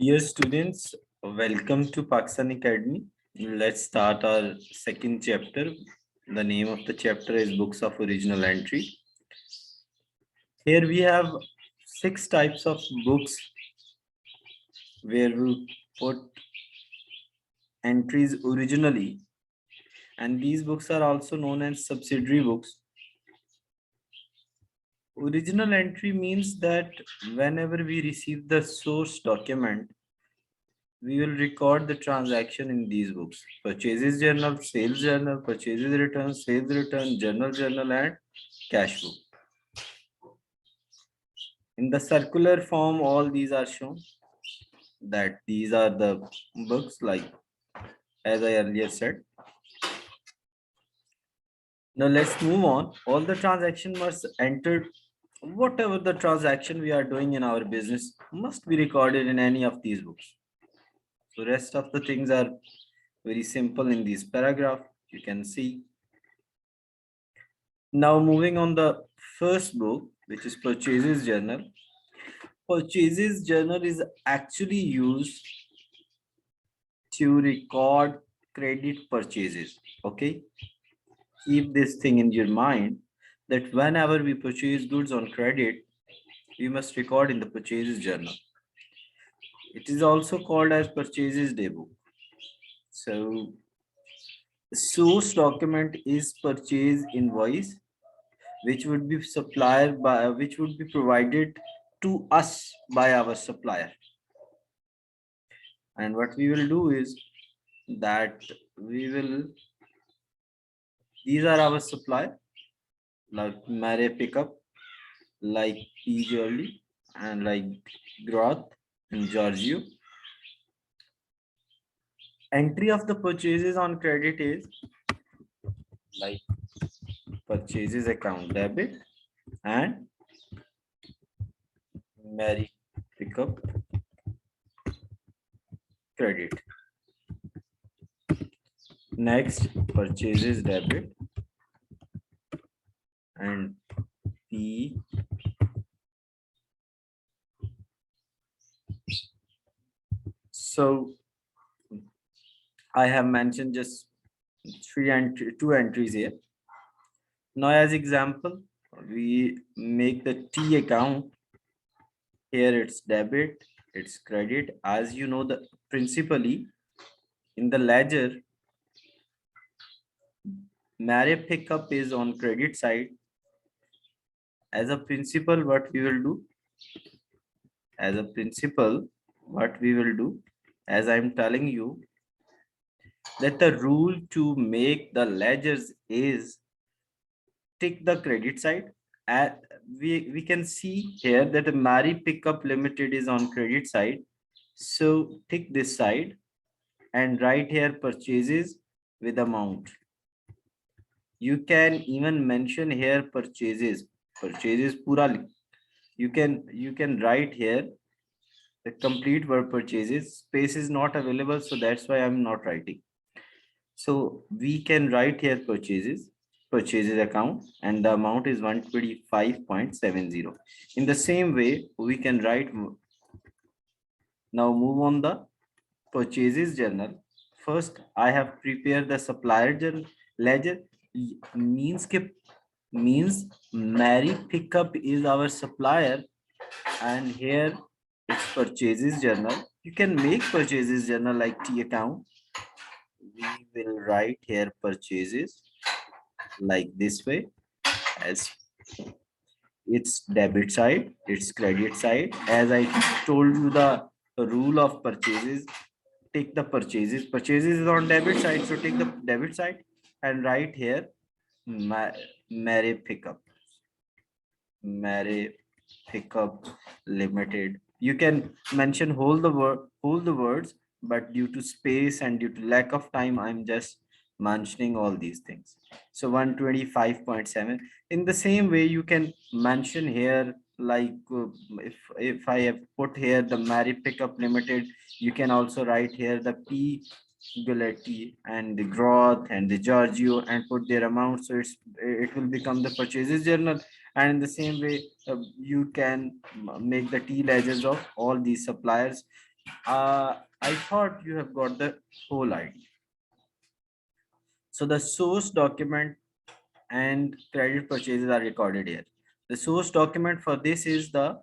Dear students, welcome to Pakistan Academy. Let's start our second chapter. The name of the chapter is Books of Original Entry. Here we have 6 types of books where we put entries originally, and these books are also known as subsidiary books. Original entry means that whenever we receive the source document, we will record the transaction in these books: purchases journal, sales journal, purchases return, sales return, journal, and cash book. In the circular form, all these are shown, that these are the books, like as I earlier said. Now let's move on. All the transaction must enter. Whatever the transaction we are doing in our business must be recorded in any of these books. So rest of the things are very simple in this paragraph. You can see. Now moving on the first book, which is Purchases Journal. Purchases Journal is actually used to record credit purchases. Okay, keep this thing in your mind that whenever we purchase goods on credit, we must record in the Purchases Journal. It is also called as Purchases Daybook. So the source document is purchase invoice, which would be which would be provided to us by our supplier. And what we will do is that these are our supply, like Mare Pickup, like P Jewelry, and like Groth and Giorgio. Entry of the purchases on credit is like purchases account debit and Mary Pickup credit. Next, purchases debit and P so I have mentioned just two entries here. Now as example, we make the T account. Here it's debit, it's credit. As you know, the principally in the ledger, Mare Pickup is on credit side. As a principal, what we will do? As a principal, what we will do? As I'm telling you, that the rule to make the ledgers is tick the credit side. We can see here that the Mary Pickup Limited is on credit side. So tick this side and write here purchases with amount. You can even mention here purchases pura. You can write here the complete word purchases. Space is not available, so that's why I'm not writing. So we can write here purchases account, and the amount is 125.70. In the same way, we can write. Now move on the purchases journal. First, I have prepared the supplier journal ledger. Means Mary Pickup is our supplier, and here it's purchases journal. You can make purchases journal like T account. We will write here purchases like this way, as it's debit side, it's credit side. As I told you, the rule of purchases, take the purchases is on debit side, so take the debit side and write here Mary Pickup Limited. You can mention whole the words, but due to space and due to lack of time, I'm just mentioning all these things. So 125.7. In the same way, you can mention here, like if I have put here the Mary Pickup Limited, you can also write here the P Guletti and the Groth and the Giorgio and put their amount, so it will become the purchases journal. And in the same way, you can make the T ledgers of all these suppliers. I thought you have got the whole idea. So the source document and credit purchases are recorded here. The source document for this is the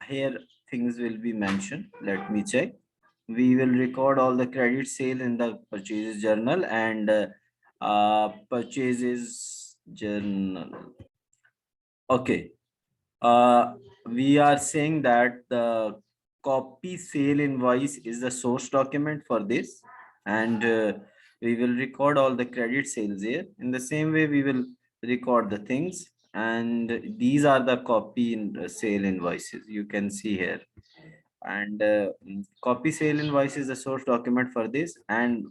here things will be mentioned. Let me check. We will record all the credit sale in the purchases journal and purchases journal. Okay. Uh, we are saying that the copy sale invoice is the source document for this, and we will record all the credit sales here. In the same way, we will record the things, and these are the copy sale invoices you can see here. And copy sale invoice is the source document for this. And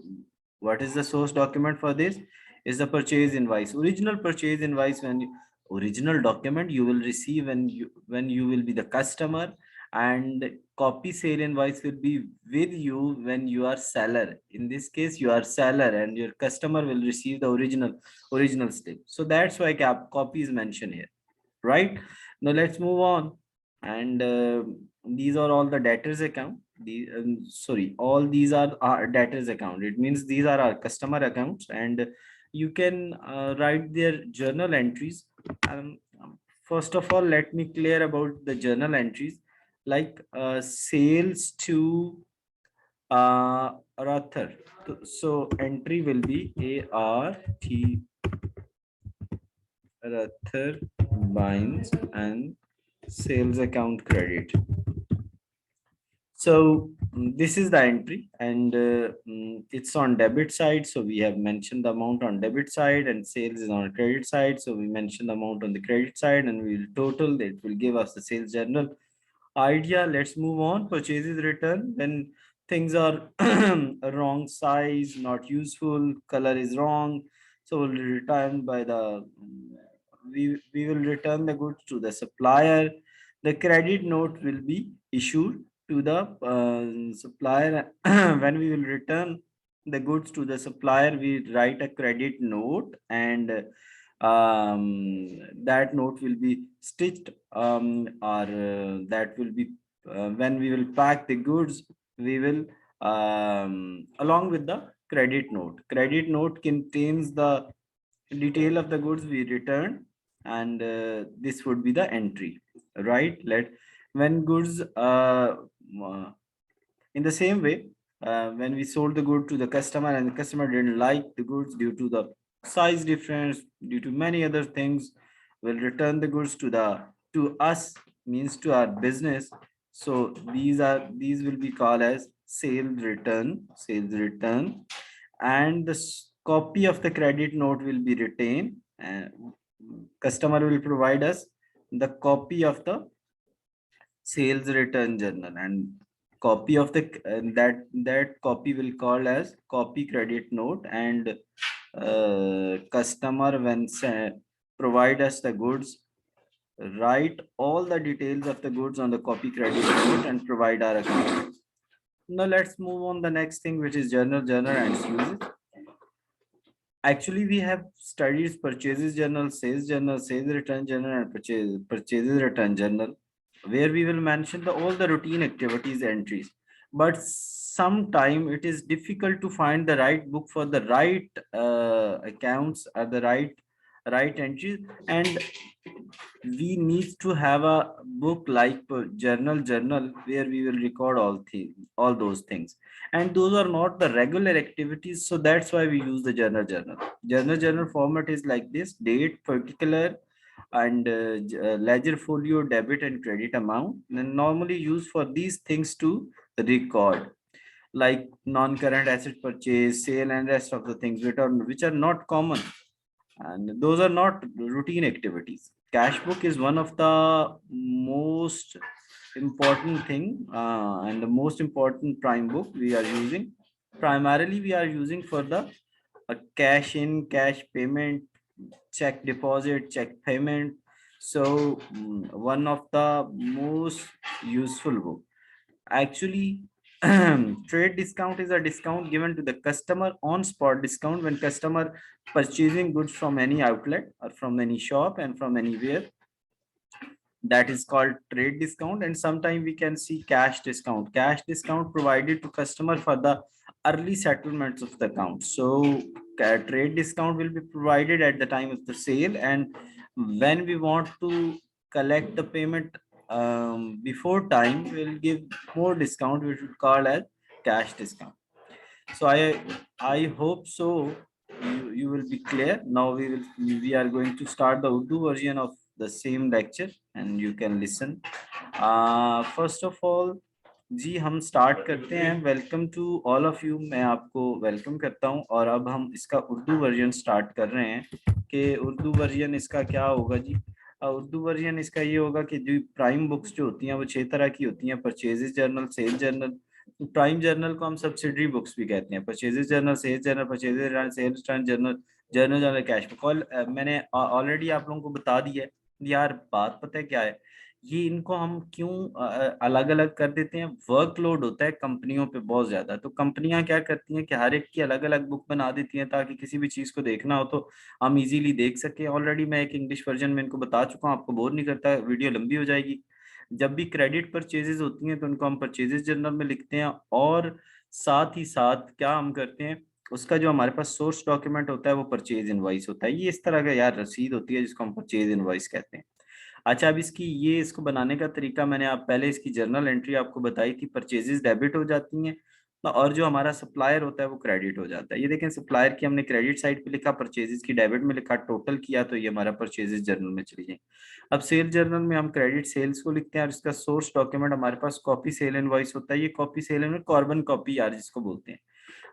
what is the source document for this? Is the purchase invoice, original purchase invoice. When original document you will receive when you will be the customer, and copy sale invoice will be with you when you are seller. In this case you are seller and your customer will receive the original slip. So that's why copy is mentioned here, right? Now let's move on. And these are all the debtors account. The sorry, all these are our debtors account. It means these are our customer accounts, and you can write their journal entries. First of all, let me clear about the journal entries. Like sales to Arthur. So entry will be Arthur binds and sales account credit. So this is the entry, and it's on debit side. So we have mentioned the amount on debit side, and sales is on credit side. So we mentioned the amount on the credit side, and we will total. It will give us the sales journal idea. Let's move on. Purchases return when things are wrong size, not useful, color is wrong. So we'll return by the we will return the goods to the supplier. The credit note will be issued to the supplier. When we will return the goods to the supplier, we write a credit note, and that note will be stitched, or that will be when we will pack the goods, we will along with the credit note contains the detail of the goods we returned, and this would be the entry, right? Let when goods uh, in the same way, when we sold the good to the customer and the customer didn't like the goods due to the size difference, due to many other things, we'll return the goods to us, means to our business. So these will be called as sales return. And the copy of the credit note will be retained, and customer will provide us the copy of the sales return journal, and copy of the that copy will call as copy credit note. And customer when provide us the goods, write all the details of the goods on the copy credit note and provide our account. Now let's move on the next thing, which is journal and its uses. Actually, we have studied purchases journal, sales return journal, and purchases return journal, where we will mention all the routine activities entries. But sometime it is difficult to find the right book for the right accounts or the right entries, and we need to have a book like journal where we will record all those things, and those are not the regular activities. So that's why we use the journal format is like this: date, particular, and ledger folio, debit and credit amount, and normally used for these things to record, like non-current asset purchase, sale, and rest of the things which are not common, and those are not routine activities. Cash book is one of the most important thing, and the most important prime book we are using. Primarily we are using for the cash in, cash payment, check deposit, check payment. So one of the most useful book. Actually, trade discount is a discount given to the customer on spot discount when customer purchasing goods from any outlet or from any shop and from anywhere. that is called trade discount, and sometimes we can see cash discount. Cash discount provided to customer for the early settlements of the account. So trade discount will be provided at the time of the sale, and when we want to collect the payment before time, we'll give more discount, which we call as cash discount. So I hope so you will be clear. Now we are going to start the Urdu version of the same lecture, and you can listen. First of all जी हम start करते हैं। Welcome to all of you, मैं आपको welcome करता हूं। और अब हम इसका उर्दू वर्जन स्टार्ट कर रहे हैं कि उर्दू वर्जन इसका क्या होगा जी। उर्दू वर्जन इसका ये होगा कि जो प्राइम बुक्स जो होती हैं वो 6 तरह की होती हैं: purchases journal, sale journal. Prime journal को हम सब्सिडरी बुक्स भी कहते हैं। Purchases journal, sales journal, purchases journal, sales journal, journal journal, cash book. Call मैंने ऑलरेडी आप लोगों को बता दिया है यार। बात पता है क्या है, ये इनको हम क्यों अलग अलग कर देते हैं? वर्कलोड होता है कंपनियों पे बहुत ज्यादा, तो कंपनियां क्या करती हैं कि हर एक की अलग अलग बुक बना देती हैं ताकि किसी भी चीज को देखना हो तो हम इजीली देख सके। ऑलरेडी मैं एक इंग्लिश वर्जन में इनको बता चुका हूँ, आपको बोर नहीं करता, वीडियो लंबी हो जाएगी। जब भी क्रेडिट परचेजेस होती हैं तो उनको हम परचेजेस जर्नल में लिखते हैं, और साथ ही साथ क्या हम करते हैं, उसका जो हमारे पास सोर्स डॉक्यूमेंट होता है वो परचेज इनवॉइस होता है। ये इस तरह का यार रसीद होती है जिसको हम परचेज इनवॉइस कहते हैं। अच्छा, अब इसकी ये इसको बनाने का तरीका मैंने आप पहले इसकी जर्नल एंट्री आपको बताई थी, परचेजेस डेबिट हो जाती हैं और जो हमारा सप्लायर होता है वो क्रेडिट हो जाता है। ये देखें, सप्लायर की हमने क्रेडिट साइड पे लिखा, परचेजेस की डेबिट में लिखा, टोटल किया तो ये हमारा परचेजेस जर्नल में चली जाए। अब सेल जर्नल में हम क्रेडिट सेल्स को लिखते हैं और इसका सोर्स डॉक्यूमेंट हमारे पास कॉपी सेल इनवॉइस होता है। ये copy sale invoice carbon copy यार जिसको बोलते हैं।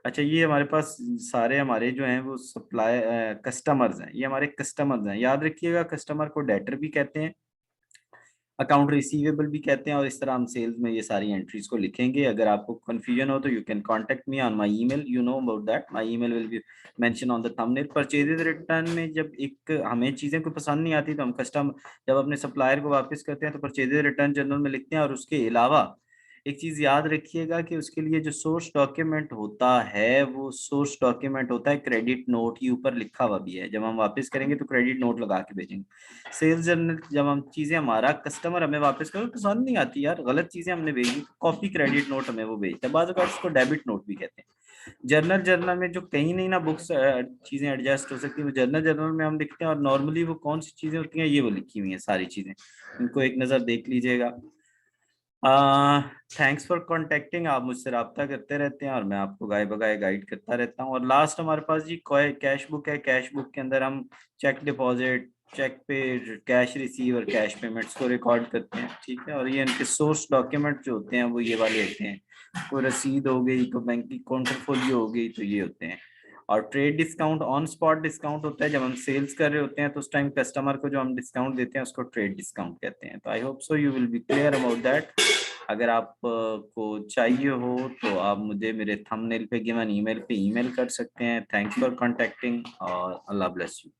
अच्छा, ये हमारे पास सारे हमारे जो हैं वो सप्लाई कस्टमर्स हैं, ये हमारे कस्टमर्स हैं। याद रखिएगा, कस्टमर को डेटर भी कहते हैं, अकाउंट रिसीवेबल भी कहते हैं, और इस तरह हम सेल्स में ये सारी एंट्रीज को लिखेंगे। अगर आपको कंफ्यूजन हो तो you can contact me on my email, you know about that, my email will be mention on the thumbnail. Purchases return में जब एक हमें चीजें कोई पसंद नहीं आती तो हम कस्टम जब अपने सप्लायर को वापस करते हैं तो परचेजेस रिटर्न जनरल में लिखते हैं। और उसके अलावा एक चीज याद रखिएगा कि उसके लिए जो सोर्स डॉक्यूमेंट होता है वो सोर्स डॉक्यूमेंट होता है क्रेडिट नोट, ये ऊपर लिखा हुआ भी है। जब हम वापस करेंगे तो क्रेडिट नोट लगा के भेजेंगे। सेल्स जर्नल, जब हम चीजें हमारा कस्टमर हमें वापस करो पसंद नहीं आती यार, गलत चीजें हमने भेजी, कॉपी क्रेडिट नोट हमें वो भेजता है, बाज़ इसको डेबिट नोट भी कहते हैं। जर्नल जर्नल में जो कहीं नहीं ना बुक्स चीजें एडजस्ट हो सकती है वो जर्नल जर्नल में हम लिखते हैं। और नॉर्मली वो कौन सी चीजें होती हैं ये वो लिखी हुई हैं सारी चीजें, इनको एक नजर देख लीजिएगा। थैंक्स फॉर कॉन्टेक्टिंग, आप मुझसे रब्ता करते रहते हैं और मैं आपको गाय बगाए गाइड करता रहता हूँ। और लास्ट हमारे पास जी कैश बुक है। कैश बुक के अंदर हम चेक डिपॉजिट, चेक पे, कैश रिसीव और कैश पेमेंट्स को रिकॉर्ड करते हैं, ठीक है। और ये इनके सोर्स डॉक्यूमेंट जो होते हैं वो ये वाले होते हैं, कोई रसीद हो गई, कोई बैंक की काउंटरफोलियो हो गई, तो ये होते हैं। और trade discount on spot discount होता है, जब हम सेल्स कर रहे होते हैं तो उस टाइम कस्टमर को जो हम डिस्काउंट देते हैं उसको ट्रेड डिस्काउंट कहते हैं। तो I hope so you will be clear about that. अगर आप को चाहिए हो तो आप मुझे मेरे थंबनेल पे गिवन ईमेल पे ईमेल कर सकते हैं। थैंक्स फॉर कॉन्टेक्टिंग और अल्लाह ब्लेस यू।